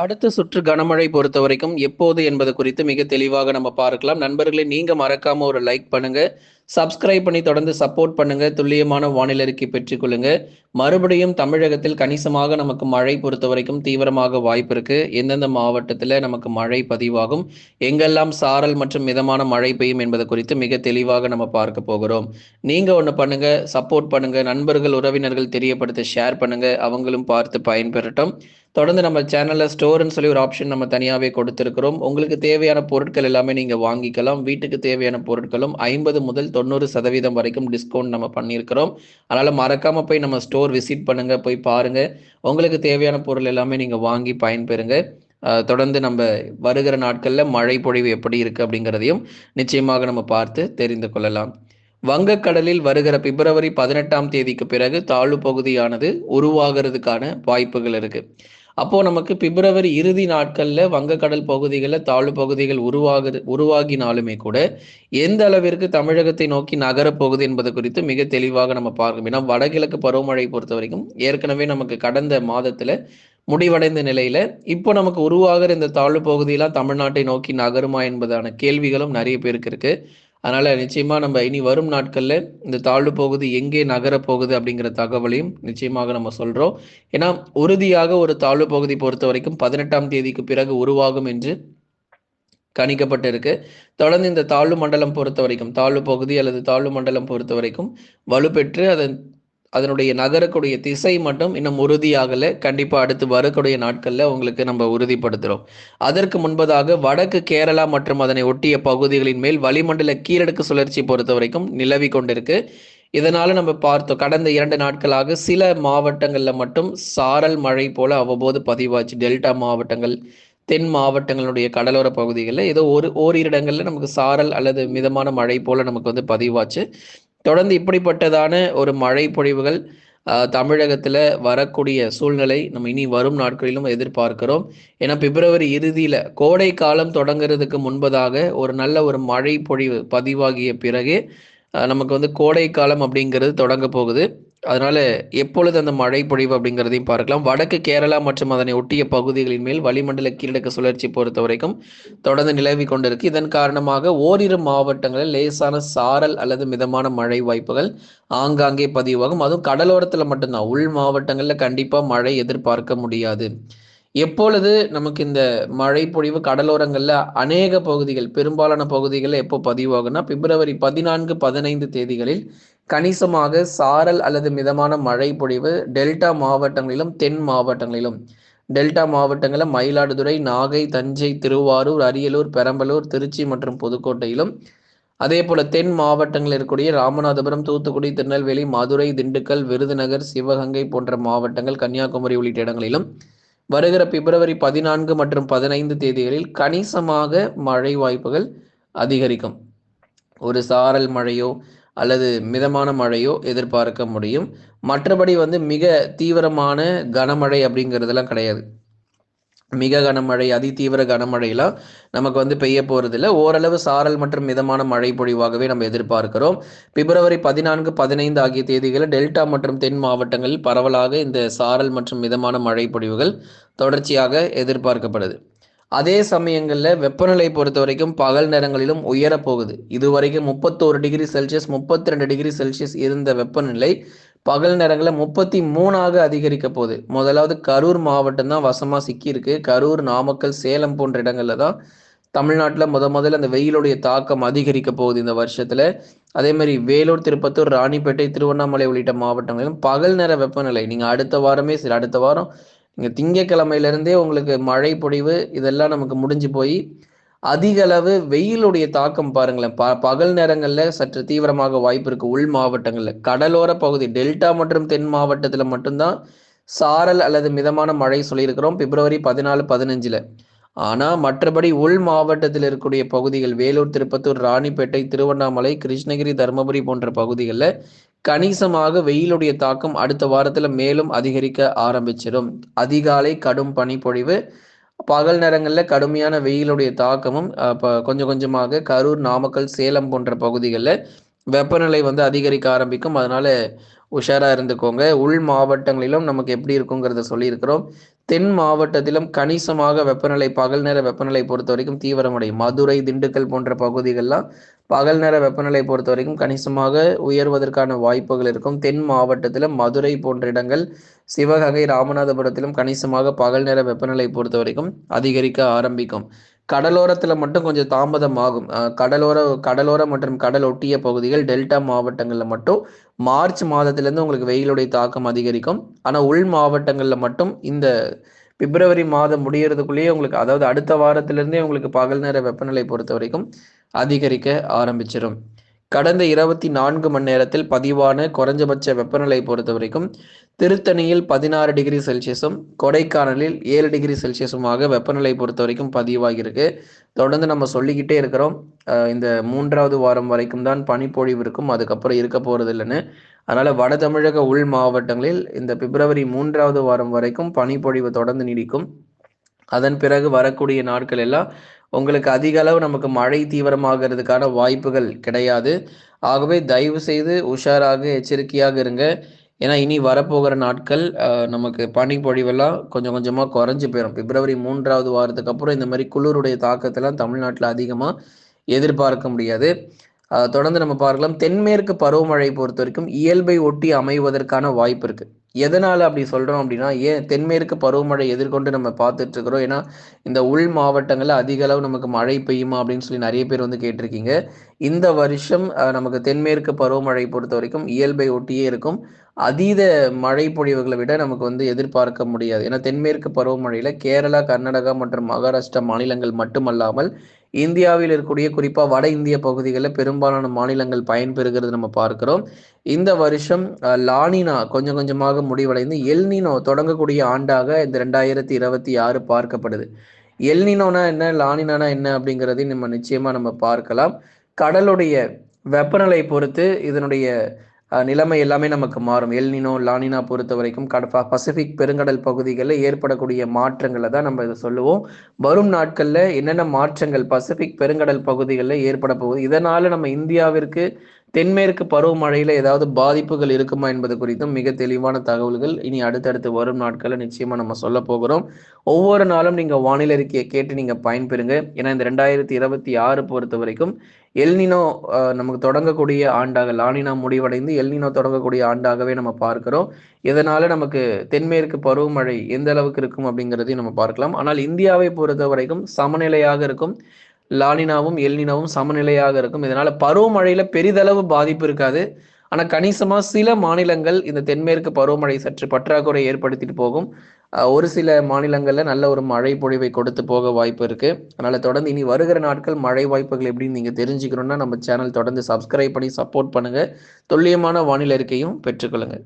அடுத்த சுற்று கனமழை பொறுத்தவரைக்கும் எப்போது என்பது குறித்து மிக தெளிவாக நம்ம பார்க்கலாம். நண்பர்களே, நீங்க மறக்காம ஒரு லைக் பண்ணுங்க. சப்ஸ்கிரைப் பண்ணி தொடர்ந்து சப்போர்ட் பண்ணுங்க. துல்லியமான வானிலை அறிக்கை பெற்றுக்கொள்ளுங்க. மறுபடியும் தமிழகத்தில் கணிசமாக நமக்கு மழை பொறுத்தவரைக்கும் தீவிரமாக வாய்ப்பு இருக்கு. எந்தெந்த மாவட்டத்துல நமக்கு மழை பதிவாகும், எங்கெல்லாம் சாரல் மற்றும் மிதமான மழை பெய்யும் என்பது குறித்து மிக தெளிவாக நம்ம பார்க்க போகிறோம். நீங்க ஒண்ணு பண்ணுங்க, சப்போர்ட் பண்ணுங்க. நண்பர்கள், உறவினர்கள் தெரியப்படுத்த ஷேர் பண்ணுங்க. அவங்களும் பார்த்து பயன்பெறட்டும். தொடர்ந்து நம்ம சேனல்ல ஸ்டோர்ன்னு சொல்லி ஒரு ஆப்ஷன் நம்ம தனியாவே கொடுத்திருக்கிறோம். உங்களுக்கு தேவையான பொருட்கள் எல்லாமே நீங்க வாங்கிக்கலாம். வீட்டுக்கு தேவையான பொருட்களும் 50 முதல் 90% வரைக்கும் டிஸ்கவுண்ட் நம்ம பண்ணியிருக்கிறோம். அதனால மறக்காம போய் நம்ம ஸ்டோர் விசிட் பண்ணுங்க, போய் பாருங்க. உங்களுக்கு தேவையான பொருள் எல்லாமே நீங்க வாங்கி பயன்பெறுங்க. தொடர்ந்து நம்ம வருகிற நாட்கள்ல மழை பொழிவு எப்படி இருக்கு அப்படிங்கிறதையும் நிச்சயமாக நம்ம பார்த்து தெரிந்து கொள்ளலாம். வங்கக்கடலில் வருகிற பிப்ரவரி 18ஆம் தேதிக்கு பிறகு தாழ்வு பகுதியானது உருவாகிறதுக்கான வாய்ப்புகள் இருக்கு. அப்போ நமக்கு பிப்ரவரி இறுதி நாட்கள்ல வங்கக்கடல் பகுதிகளில் தாழ்வு பகுதிகள் உருவாகினாலுமே கூட எந்த அளவிற்கு தமிழகத்தை நோக்கி நகரப் போகுது என்பது குறித்து மிக தெளிவாக நம்ம பார்க்கணும். ஏன்னா வடகிழக்கு பருவமழை பொறுத்த வரைக்கும் ஏற்கனவே நமக்கு கடந்த மாதத்துல முடிவடைந்த நிலையில இப்போ நமக்கு உருவாகிற இந்த தாழ்வு பகுதியெல்லாம் தமிழ்நாட்டை நோக்கி நகருமா என்பதான கேள்விகளும் நிறைய பேருக்கு இருக்கு. அதனால நிச்சயமா நம்ம இனி வரும் நாட்கள்ல இந்த தாழ்வு பகுதி எங்கே நகரப் போகுது அப்படிங்கிற தகவலையும் நிச்சயமாக நம்ம சொல்றோம். ஏன்னா உறுதியாக ஒரு தாழ்வு பகுதி பொறுத்த வரைக்கும் 18ஆம் தேதிக்கு பிறகு உருவாகும் என்று கணிக்கப்பட்டிருக்கு. தொடர்ந்து இந்த தாழ்வு மண்டலம் பொறுத்த வரைக்கும் தாழ்வு பகுதி அல்லது தாழ்வு மண்டலம் பொறுத்த வரைக்கும் வலுப்பெற்று அதனுடைய நகரக்கூடிய திசை மட்டும் இன்னும் உறுதியாகல. கண்டிப்பா அடுத்து வரக்கூடிய நாட்கள்ல உங்களுக்கு நம்ம உறுதிப்படுத்துறோம். அதற்கு முன்பதாக வடக்கு கேரளா மற்றும் அதனை ஒட்டிய பகுதிகளின் மேல் வளிமண்டல கீழடுக்கு சுழற்சி பொறுத்த வரைக்கும் நிலவி கொண்டிருக்கு. இதனால நம்ம பார்த்தோம் கடந்த 2 நாட்களாக சில மாவட்டங்கள்ல மட்டும் சாரல் மழை போல அவ்வப்போது பதிவாச்சு. டெல்டா மாவட்டங்கள், தென் மாவட்டங்களுடைய கடலோர பகுதிகளில் ஏதோ ஓரிரு இடங்கள்ல நமக்கு சாரல் அல்லது மிதமான மழை போல நமக்கு வந்து பதிவாச்சு. தொடர்ந்து இப்படிப்பட்டதான ஒரு மழை பொழிவுகள் தமிழகத்துல வரக்கூடிய சூழ்நிலை நம்ம இனி வரும் நாட்களிலும் எதிர்பார்க்கிறோம். ஏன்னா பிப்ரவரி இறுதியில கோடை காலம் தொடங்குறதுக்கு முன்பதாக ஒரு நல்ல ஒரு மழை பொழிவு பதிவாகிய பிறகு நமக்கு வந்து கோடை காலம் அப்படிங்கிறது தொடங்க போகுது. அதனால எப்பொழுது அந்த மழை பொழிவு அப்படிங்கிறதையும் பார்க்கலாம். வடக்கு கேரளா மற்றும் அதனை ஒட்டிய பகுதிகளின் மேல் வளிமண்டல கீழடுக்கு சுழற்சி பொறுத்த வரைக்கும் தொடர்ந்து நிலவி கொண்டிருக்கு. இதன் காரணமாக ஓரிரு மாவட்டங்களில் லேசான சாரல் அல்லது மிதமான மழை வாய்ப்புகள் ஆங்காங்கே பதிவாகும். அதுவும் கடலோரத்துல மட்டும்தான், உள் மாவட்டங்கள்ல கண்டிப்பா மழை எதிர்பார்க்க முடியாது. எப்பொழுது நமக்கு இந்த மழை பொழிவு கடலோரங்கள்ல அநேக பகுதிகள், பெரும்பாலான பகுதிகளில் எப்போ பதிவாகும்னா பிப்ரவரி 14, 15 தேதிகளில் கணிசமாக சாரல் அல்லது மிதமான மழை பொழிவு டெல்டா மாவட்டங்களிலும் தென் மாவட்டங்களிலும், டெல்டா மாவட்டங்களில் மயிலாடுதுறை, நாகை, தஞ்சை, திருவாரூர், அரியலூர், பெரம்பலூர், திருச்சி மற்றும் புதுக்கோட்டையிலும், அதே போல தென் மாவட்டங்களில் இருக்கக்கூடிய ராமநாதபுரம், தூத்துக்குடி, திருநெல்வேலி, மதுரை, திண்டுக்கல், விருதுநகர், சிவகங்கை போன்ற மாவட்டங்கள், கன்னியாகுமரி உள்ளிட்ட இடங்களிலும் வருகிற பிப்ரவரி 14 மற்றும் 15 தேதிகளில் கணிசமாக மழை வாய்ப்புகள் அதிகரிக்கும். ஒரு சாரல் மழையோ அல்லது மிதமான மழையோ எதிர்பார்க்க முடியும். மற்றபடி வந்து மிக தீவிரமான கனமழை அப்படிங்கிறதுலாம் கிடையாது. மிக கனமழை, அதிதீவிர கனமழையெல்லாம் நமக்கு வந்து பெய்ய போறதில்ல. ஓரளவு சாரல் மற்றும் மிதமான மழை பொழிவாகவே நம்ம எதிர்பார்க்கிறோம். பிப்ரவரி 14, 15 ஆகிய தேதிகளில் டெல்டா மற்றும் தென் மாவட்டங்களில் பரவலாக இந்த சாரல் மற்றும் மிதமான மழை பொழிவுகள் தொடர்ச்சியாக எதிர்பார்க்கப்படுது. அதே சமயங்களில் வெப்பநிலை பொறுத்த வரைக்கும் பகல் நேரங்களிலும் உயரப்போகுது. இதுவரைக்கும் 31°C, 32°C இருந்த வெப்பநிலை பகல் நேரங்களில் 33ஆக அதிகரிக்க போகுது. முதலாவது கரூர் மாவட்டம் தான் வசமாக சிக்கியிருக்கு. கரூர், நாமக்கல், சேலம் போன்ற இடங்கள்ல தான் தமிழ்நாட்டில் முதல்ல அந்த வெயிலுடைய தாக்கம் அதிகரிக்க போகுது இந்த வருஷத்துல. அதே மாதிரி வேலூர், திருப்பத்தூர், ராணிப்பேட்டை, திருவண்ணாமலை உள்ளிட்ட மாவட்டங்களிலும் பகல் நேர வெப்பநிலை நீங்க அடுத்த வாரமே சரி, அடுத்த வாரம் நீங்க திங்கக்கிழமையிலிருந்தே உங்களுக்கு மழை பொழிவு இதெல்லாம் நமக்கு முடிஞ்சு போய் அதிக அளவு வெயிலுடைய தாக்கம் பாருங்களேன். பகல் நேரங்கள்ல சற்று தீவிரமாக வாய்ப்பு இருக்கு. உள் மாவட்டங்கள்ல, கடலோர பகுதி டெல்டா மற்றும் தென் மாவட்டத்துல மட்டும்தான் சாரல் அல்லது மிதமான மழை சொல்லியிருக்கிறோம் பிப்ரவரி 14, 15. ஆனா மற்றபடி உள் மாவட்டத்தில் இருக்கக்கூடிய பகுதிகள் வேலூர், திருப்பத்தூர், ராணிப்பேட்டை, திருவண்ணாமலை, கிருஷ்ணகிரி, தருமபுரி போன்ற பகுதிகளில் கணிசமாக வெயிலுடைய தாக்கம் அடுத்த வாரத்துல மேலும் அதிகரிக்க ஆரம்பிச்சிடும். அதிகாலை கடும் பனிப்பொழிவு, பகல் நேரங்களில் கடுமையான வெயிலுடைய தாக்கமும் கொஞ்சம் கொஞ்சமாக கரூர், நாமக்கல், சேலம் போன்ற பகுதிகளில் வெப்பநிலை வந்து அதிகரிக்க ஆரம்பிக்கும். அதனால உஷாரா இருந்துக்கோங்க. உள் மாவட்டங்களிலும் நமக்கு எப்படி இருக்குங்கிறத சொல்லியிருக்கிறோம். தென் மாவட்டத்திலும் கணிசமாக வெப்பநிலை பகல் நேர வெப்பநிலை பொறுத்த வரைக்கும் தீவிரமடையும். மதுரை, திண்டுக்கல் போன்ற பகுதிகள்லாம் பகல் நேர வெப்பநிலை பொறுத்த வரைக்கும் கணிசமாக உயர்வதற்கான வாய்ப்புகள் இருக்கும். தென் மாவட்டத்திலும் மதுரை போன்ற இடங்கள், சிவகங்கை, ராமநாதபுரத்திலும் கணிசமாக பகல் நேர வெப்பநிலை பொறுத்த வரைக்கும் அதிகரிக்க ஆரம்பிக்கும். கடலோரத்தில் மட்டும் கொஞ்சம் தாமதம் ஆகும். கடலோரம் மற்றும் கடல் ஒட்டிய பகுதிகள், டெல்டா மாவட்டங்களில் மட்டும் மார்ச் மாதத்திலேருந்து உங்களுக்கு வெயிலுடைய தாக்கம் அதிகரிக்கும். ஆனால் உள் மாவட்டங்களில் மட்டும் இந்த பிப்ரவரி மாதம் முடியறதுக்குள்ளேயே உங்களுக்கு, அதாவது அடுத்த வாரத்திலிருந்தே உங்களுக்கு பகல் நேர வெப்பநிலை பொறுத்த வரைக்கும் அதிகரிக்க ஆரம்பிச்சிடும். கடந்த 24 மணி நேரத்தில் பதிவான குறைஞ்சபட்ச வெப்பநிலை பொறுத்த வரைக்கும் திருத்தணியில் 16 டிகிரி செல்சியஸும், கொடைக்கானலில் 7 டிகிரி செல்சியஸுமாக வெப்பநிலை பொறுத்த வரைக்கும் பதிவாகியிருக்கு. தொடர்ந்து நம்ம சொல்லிக்கிட்டே இருக்கிறோம், இந்த 3வது வாரம் வரைக்கும் தான் பனிப்பொழிவு இருக்கும், அதுக்கப்புறம் இருக்க போகிறது இல்லைன்னு. அதனால் வட தமிழக உள் மாவட்டங்களில் இந்த பிப்ரவரி 3வது வாரம் வரைக்கும் பனிப்பொழிவு தொடர்ந்து நீடிக்கும். அதன் பிறகு வரக்கூடிய நாட்கள் எல்லாம் உங்களுக்கு அதிக அளவு நமக்கு மழை தீவிரமாகிறதுக்கான வாய்ப்புகள் கிடையாது. ஆகவே தயவு செய்து உஷாராக எச்சரிக்கையாக இருங்க. ஏன்னா இனி வரப்போகிற நாட்கள் நமக்கு பனிப்பொழிவெல்லாம் கொஞ்சம் கொஞ்சமாக குறைஞ்சி போயிடும். பிப்ரவரி 3வது வாரத்துக்கு அப்புறம் இந்த மாதிரி குளிருடைய தாக்கத்தெல்லாம் தமிழ்நாட்டில் அதிகமாக எதிர்பார்க்க முடியாது. தொடர்ந்து நம்ம பார்க்கலாம். தென்மேற்கு பருவமழை பொறுத்த வரைக்கும் இயல்பை ஒட்டி அமைவதற்கான வாய்ப்பு இருக்கு. எதனால அப்படி சொல்றோம் அப்படின்னா, ஏன் தென்மேற்கு பருவமழை எதிர்கொண்டு நம்ம பார்த்துட்டு இருக்கிறோம். ஏன்னா இந்த உள் மாவட்டங்களில் அதிக அளவு நமக்கு மழை பெய்யுமா அப்படின்னு சொல்லி நிறைய பேர் வந்து கேட்டிருக்கீங்க. இந்த வருஷம் நமக்கு தென்மேற்கு பருவமழை பொறுத்த வரைக்கும் இயல்பை ஒட்டியே இருக்கும். அதீத மழை பொழிவுகளை விட நமக்கு வந்து எதிர்பார்க்க முடியாது. ஏன்னா தென்மேற்கு பருவமழையில கேரளா, கர்நாடகா மற்றும் மகாராஷ்டிரா மாநிலங்கள் மட்டுமல்லாமல் இந்தியாவில் இருக்கக்கூடிய குறிப்பாக வட இந்திய பகுதிகளில் பெரும்பாலான மாநிலங்கள் பயன்பெறுகிறது நம்ம பார்க்கிறோம். இந்த வருஷம் லானினா கொஞ்சம் கொஞ்சமாக முடிவடைந்து எல்னினோ தொடங்கக்கூடிய ஆண்டாக இந்த 2026 பார்க்கப்படுது. எல்னினோனா என்ன, லானினானா என்ன அப்படிங்கிறதையும் நம்ம நிச்சயமா நம்ம பார்க்கலாம். கடலுடைய வெப்பநிலை பொறுத்து இதனுடைய நிலைமை எல்லாமே நமக்கு மாறும். எல்னினோ, லானினா பொறுத்த வரைக்கும் பசிபிக் பெருங்கடல் பகுதிகளில் ஏற்படக்கூடிய மாற்றங்களை தான் நம்ம இதை சொல்லுவோம். வரும் நாட்களில் என்னென்ன மாற்றங்கள் பசிபிக் பெருங்கடல் பகுதிகளில் ஏற்பட போகுது, இதனால நம்ம இந்தியாவிற்கு தென்மேற்கு பருவமழையில் ஏதாவது பாதிப்புகள் இருக்குமா என்பது குறித்தும் மிக தெளிவான தகவல்கள் இனி அடுத்தடுத்து வரும் நாட்களில் நிச்சயமா நம்ம சொல்ல போகிறோம். ஒவ்வொரு நாளும் நீங்கள் வானிலை அறிக்கையை கேட்டு நீங்கள் பயன்பெறுங்க. ஏன்னா இந்த 2026 பொறுத்த வரைக்கும் எல்னினோ நமக்கு தொடங்கக்கூடிய ஆண்டாக, லானினா முடிவடைந்து எல்னினோ தொடங்கக்கூடிய ஆண்டாகவே நம்ம பார்க்கிறோம். இதனால நமக்கு தென்மேற்கு பருவமழை எந்த அளவுக்கு இருக்கும் அப்படிங்கிறதையும் நம்ம பார்க்கலாம். ஆனால் இந்தியாவை பொறுத்த வரைக்கும் சமநிலையாக இருக்கும். லானினாவும் எல்னினாவும் சமநிலையாக இருக்கும். இதனால பருவமழையில பெரிதளவு பாதிப்பு இருக்காது. ஆனா கணிசமா சில மாநிலங்கள் இந்த தென்மேற்கு பருவமழை சற்று பற்றாக்குறை ஏற்படுத்திட்டு போகும். ஒரு சில மாநிலங்கள்ல நல்ல ஒரு மழை பொழிவை கொடுத்து போக வாய்ப்பு இருக்கு. அதனால தொடர்ந்து இனி வருகிற நாட்கள் மழை வாய்ப்புகள் எப்படின்னு நீங்க தெரிஞ்சுக்கணும்னா நம்ம சேனல் தொடர்ந்து சப்ஸ்கிரைப் பண்ணி சப்போர்ட் பண்ணுங்க. துல்லியமான வானிலை அறிக்கையும் பெற்றுக்கொள்ளுங்க.